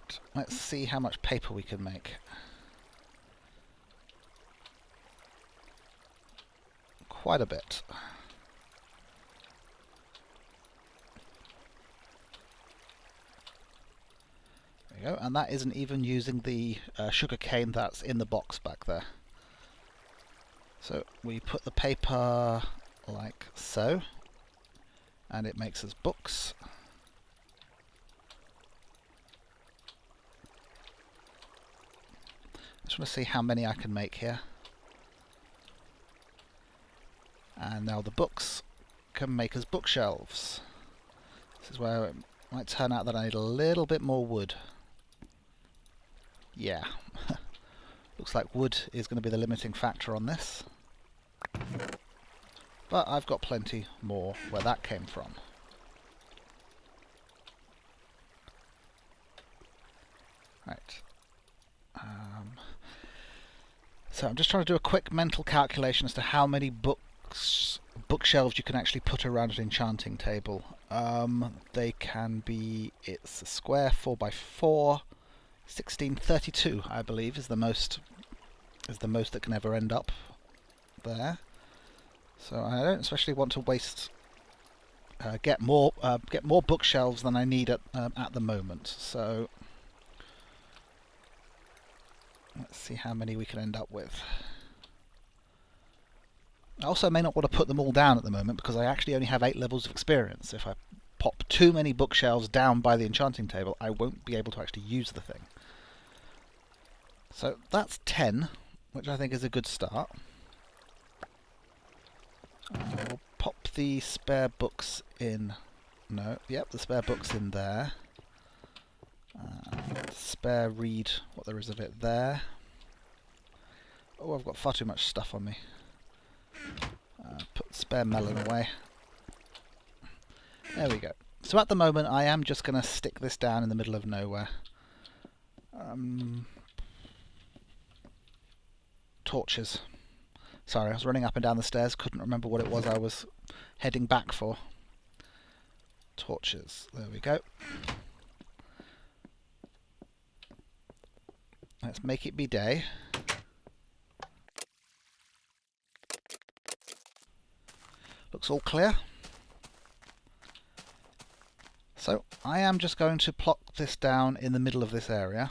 Right, let's see how much paper we can make. Quite a bit. There you go, and that isn't even using the sugar cane that's in the box back there. So we put the paper like so, and it makes us books. I just want to see how many I can make here. And now the books can make us bookshelves. This is where it might turn out that I need a little bit more wood. Yeah. Looks like wood is going to be the limiting factor on this. But I've got plenty more where that came from. Right. So I'm just trying to do a quick mental calculation as to how many bookshelves you can actually put around an enchanting table. They can be, it's a square 4x4, 1632 I believe is the most that can ever end up there. So I don't especially want to waste get more bookshelves than I need at the moment. So let's see how many we can end up with. I also may not want to put them all down at the moment because I actually only have 8 levels of experience. If I pop too many bookshelves down by the enchanting table, I won't be able to actually use the thing. So that's 10, which I think is a good start. We'll pop the spare books in. No, yep, the spare books in there. Spare read what there is of it there. Oh, I've got far too much stuff on me. Put spare melon away. There we go. So at the moment I am just going to stick this down in the middle of nowhere. Torches. Sorry, I was running up and down the stairs, couldn't remember what it was I was heading back for. Torches. There we go. Let's make it be day. Looks all clear. So I am just going to plop this down in the middle of this area.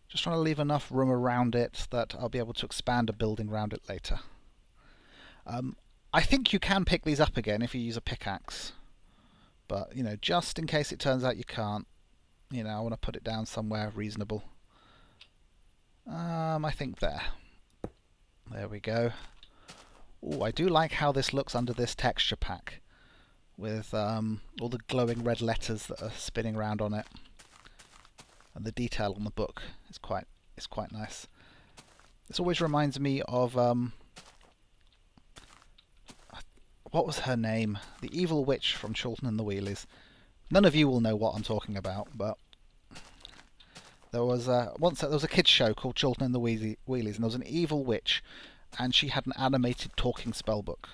Just trying to leave enough room around it that I'll be able to expand a building around it later. I think you can pick these up again if you use a pickaxe. But, you know, just in case it turns out you can't, you know, I want to put it down somewhere reasonable. I think there. There we go. Oh, I do like how this looks under this texture pack with all the glowing red letters that are spinning around on it, and the detail on the book is quite nice. This always reminds me of what was her name? The evil witch from Chilton and the Wheelies. None of you will know what I'm talking about, but there was once there was a kids show called Chilton and the Wheelies, and there was an evil witch, and she had an animated talking spellbook.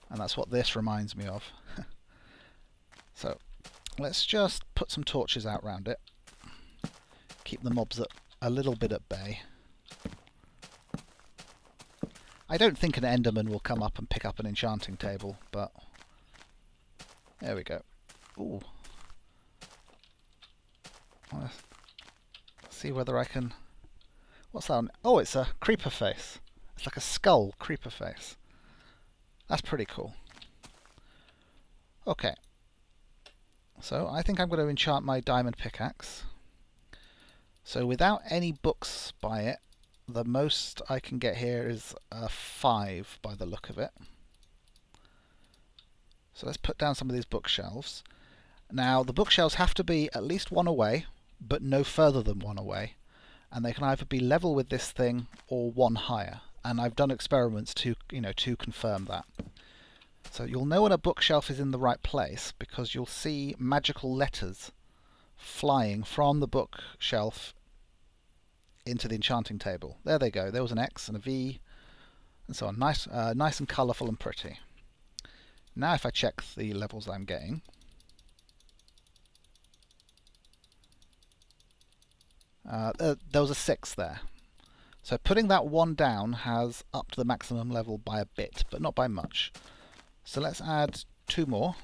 And that's what this reminds me of. So let's just put some torches out around it. Keep the mobs a little bit at bay. I don't think an enderman will come up and pick up an enchanting table, but there we go. Ooh. Let's see whether I can... What's that on? Oh, it's a creeper face. It's like a skull creeper face. That's pretty cool. Okay. So I think I'm going to enchant my diamond pickaxe. So without any books by it, the most I can get here is a 5 by the look of it. So let's put down some of these bookshelves. Now the bookshelves have to be at least 1 away, but no further than 1 away. And they can either be level with this thing or 1 higher. And I've done experiments to, to confirm that. So you'll know when a bookshelf is in the right place because you'll see magical letters flying from the bookshelf into the enchanting table. There they go. There was an X and a V and so on. Nice and colourful and pretty. Now if I check the levels I'm getting, There was a 6 there. So putting that 1 down has upped the maximum level by a bit, but not by much. So let's add 2 more.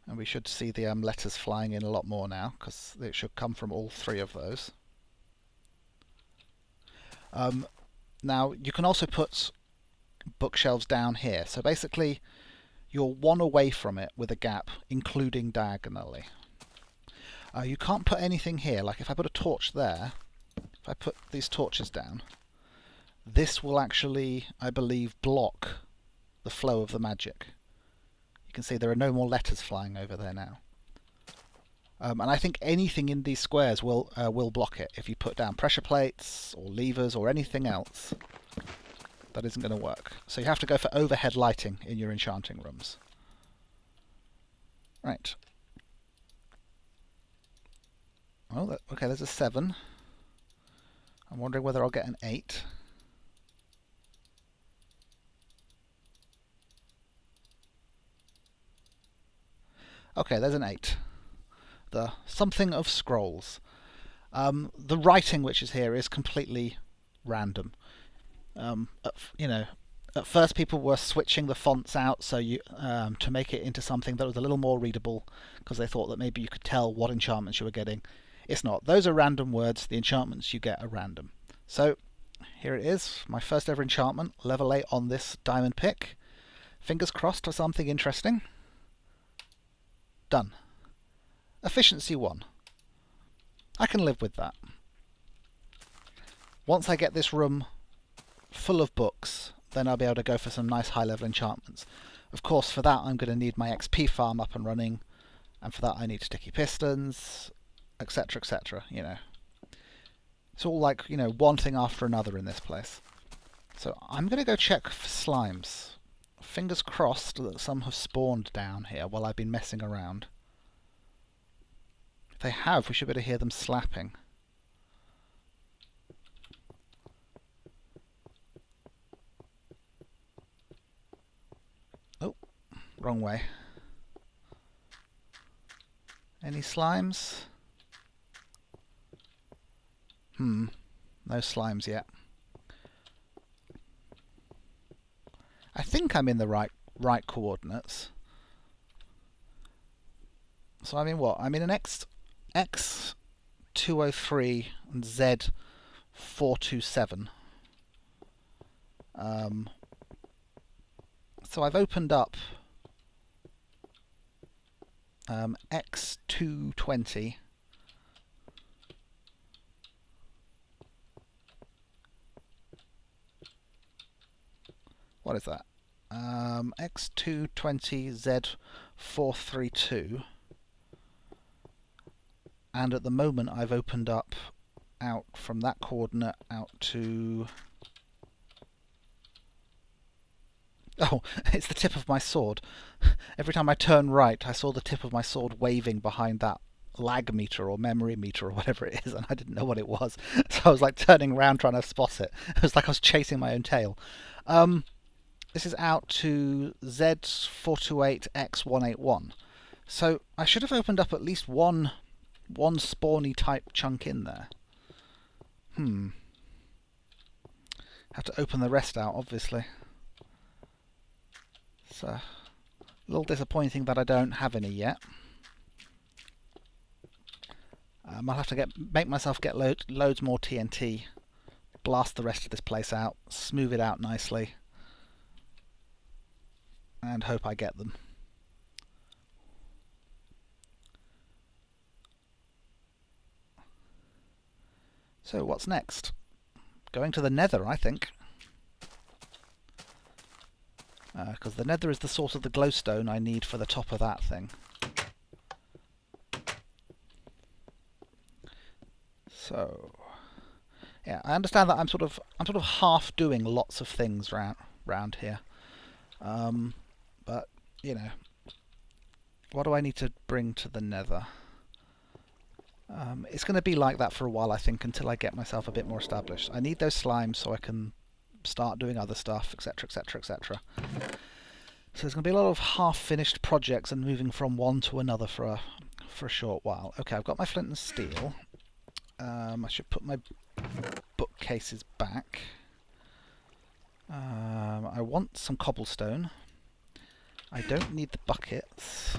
And we should see the letters flying in a lot more now, because it should come from all 3 of those. Now, you can also put bookshelves down here. So basically, you're 1 away from it with a gap, including diagonally. You can't put anything here. Like if I put a torch there, if I put these torches down, this will actually, I believe, block the flow of the magic. You can see there are no more letters flying over there now. And I think anything in these squares will block it. If you put down pressure plates or levers or anything else, that isn't going to work. So you have to go for overhead lighting in your enchanting rooms. Right. Oh, okay, there's a 7. I'm wondering whether I'll get an 8. Okay, there's an 8. The something of scrolls. The writing which is here is completely random. At first people were switching the fonts out so to make it into something that was a little more readable, because they thought that maybe you could tell what enchantments you were getting. It's not. Those are random words. The enchantments you get are random. So here it is, my first ever enchantment, level 8 on this diamond pick. Fingers crossed for something interesting. Done. Efficiency 1. I can live with that. Once I get this room full of books, then I'll be able to go for some nice high level enchantments. Of course, for that I'm going to need my XP farm up and running, and for that I need sticky pistons, etc, etc, you know. It's all like, you know, one thing after another in this place. So I'm going to go check for slimes. Fingers crossed that some have spawned down here while I've been messing around. If they have, we should be able to hear them slapping. Oh, wrong way. Any slimes? No slimes yet. I think I'm in the right coordinates. So I'm in what? I'm in an X203 and Z427. So I've opened up X220. What is that? X220Z432. And at the moment I've opened up out from that coordinate out to... Oh, it's the tip of my sword. Every time I turn right, I saw the tip of my sword waving behind that lag meter or memory meter or whatever it is, and I didn't know what it was. So I was like turning around trying to spot it. It was like I was chasing my own tail. This is out to Z428X181. So I should have opened up at least one spawny type chunk in there. Have to open the rest out, obviously. So a little disappointing that I don't have any yet. I'll have to make myself get loads more TNT, blast the rest of this place out, smooth it out nicely, and hope I get them. So what's next? Going to the nether, I think. Because the nether is the source of the glowstone I need for the top of that thing. So, yeah, I understand that I'm sort of half doing lots of things round here. But you know, what do I need to bring to the nether? It's going to be like that for a while, I think, until I get myself a bit more established. I need those slimes so I can start doing other stuff, etc, etc, etc. So there's going to be a lot of half-finished projects and moving from one to another for for a short while. Okay, I've got my flint and steel. I should put my bookcases back. I want some cobblestone. I don't need the buckets.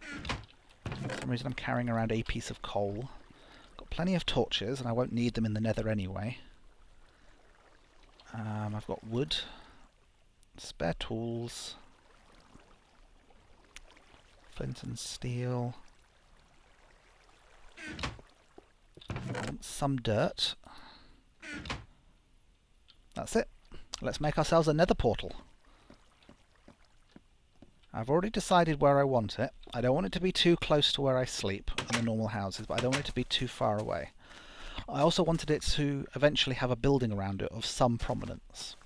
For some reason I'm carrying around a piece of coal. Got plenty of torches, and I won't need them in the nether anyway. I've got wood, spare tools, flint and steel. I want some dirt. That's it. Let's make ourselves a nether portal. I've already decided where I want it. I don't want it to be too close to where I sleep in the normal houses, but I don't want it to be too far away. I also wanted it to eventually have a building around it of some prominence.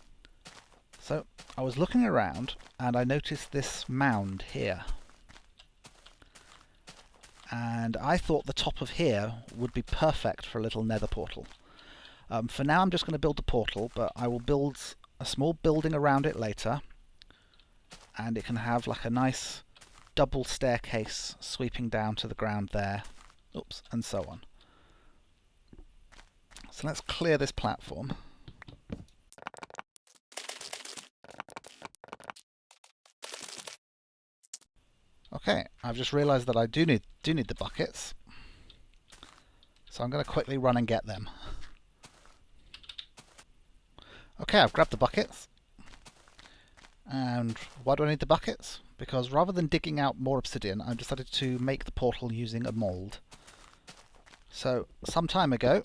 So I was looking around and I noticed this mound here. And I thought the top of here would be perfect for a little nether portal. For now I'm just going to build the portal, but I will build a small building around it later. And it can have like a nice double staircase sweeping down to the ground there. Oops, and so on. So let's clear this platform. Okay, I've just realised that I do need the buckets. So I'm going to quickly run and get them. Okay, I've grabbed the buckets. And why do I need the buckets? Because rather than digging out more obsidian, I've decided to make the portal using a mould. So, some time ago,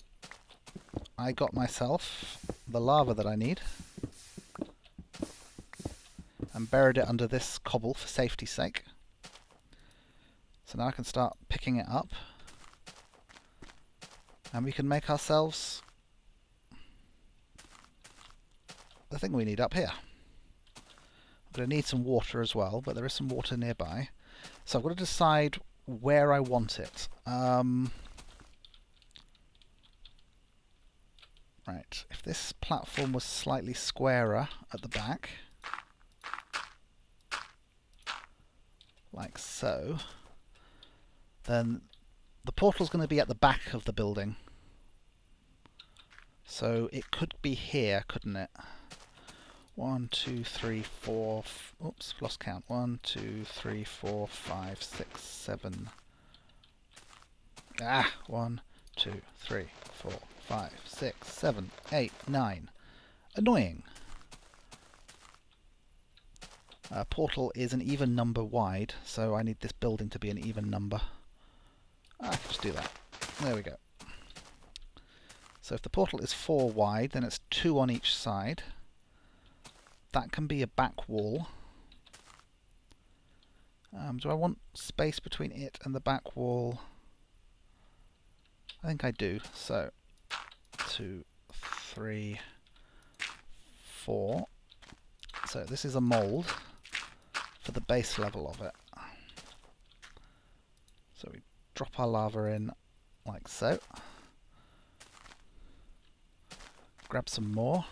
I got myself the lava that I need and buried it under this cobble for safety's sake. So now I can start picking it up and we can make ourselves the thing we need up here. I'm going to need some water as well, but there is some water nearby. So I've got to decide where I want it. Right, if this platform was slightly squarer at the back, like so, then the portal's going to be at the back of the building. So it could be here, couldn't it? 1, 2, 3, 4... Oops, lost count. 1, 2, 3, 4, 5, 6, 7... 1, 2, 3, 4, 5, 6, 7, 8, 9. Annoying. Portal is an even number wide, so I need this building to be an even number. I can just do that. There we go. So if the portal is 4 wide, then it's 2 on each side. That can be a back wall. Do I want space between it and the back wall? I think I do. So 2, 3, 4. So this is a mould for the base level of it. So we drop our lava in like so. Grab some more.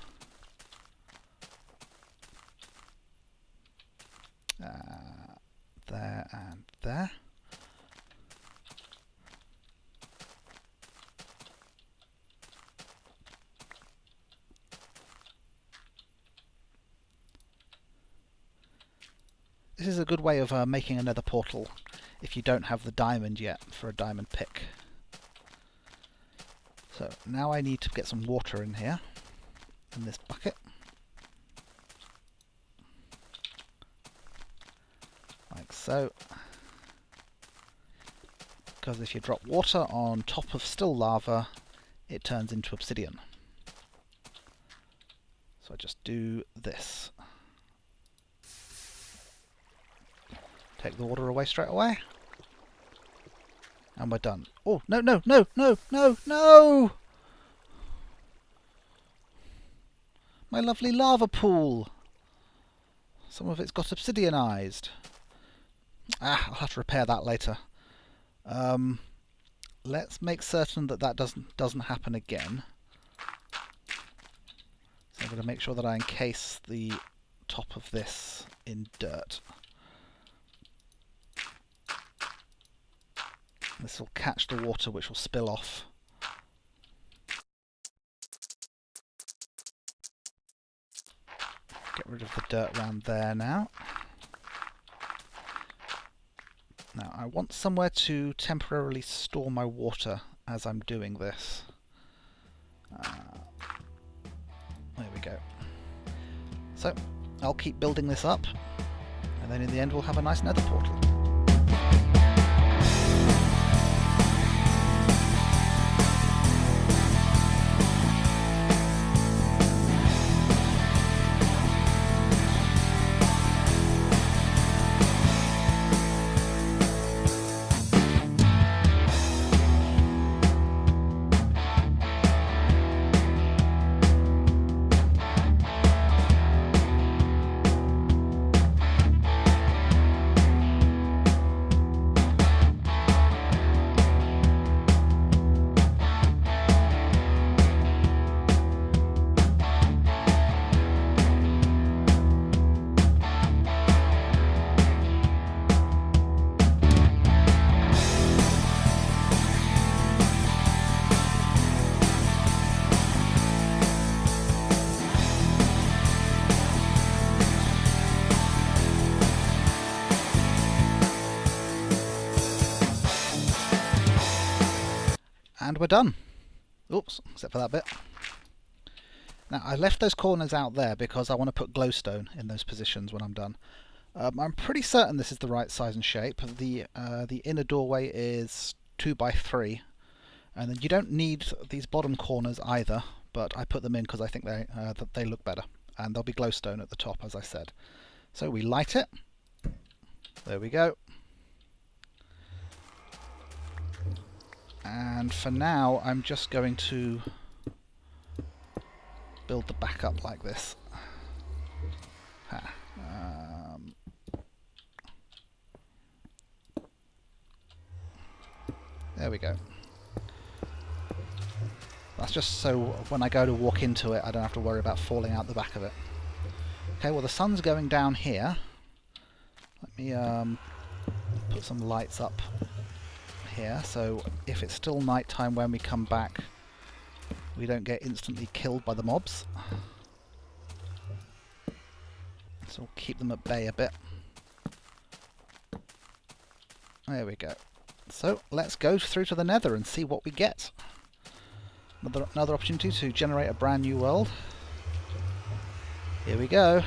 There and there. This is a good way of making another portal if you don't have the diamond yet for a diamond pick. So now I need to get some water in here, in this bucket. Like so. Because if you drop water on top of still lava, it turns into obsidian. So I just do this. Take the water away straight away. And we're done. Oh, no, no, no, no, no, no! My lovely lava pool. Some of it's got obsidianized. I'll have to repair that later. Let's make certain that that doesn't happen again. So I'm going to make sure that I encase the top of this in dirt. This will catch the water which will spill off. Get rid of the dirt around there now. Now I want somewhere to temporarily store my water as I'm doing this. There we go. So I'll keep building this up, and then in the end we'll have a nice nether portal. And we're done. Oops, except for that bit. Now I left those corners out there because I want to put glowstone in those positions when I'm done. I'm pretty certain this is the right size and shape. The inner doorway is 2 by 3, and then you don't need these bottom corners either, but I put them in because I think they look better, and there'll be glowstone at the top, as I said. So we light it. There we go. And for now, I'm just going to build the back up like this. There we go. That's just so when I go to walk into it, I don't have to worry about falling out the back of it. Okay, well the sun's going down here. Let me put some lights up here, so if it's still night time when we come back, we don't get instantly killed by the mobs. So we'll keep them at bay a bit. There we go. So let's go through to the nether and see what we get. Another opportunity to generate a brand new world. Here we go.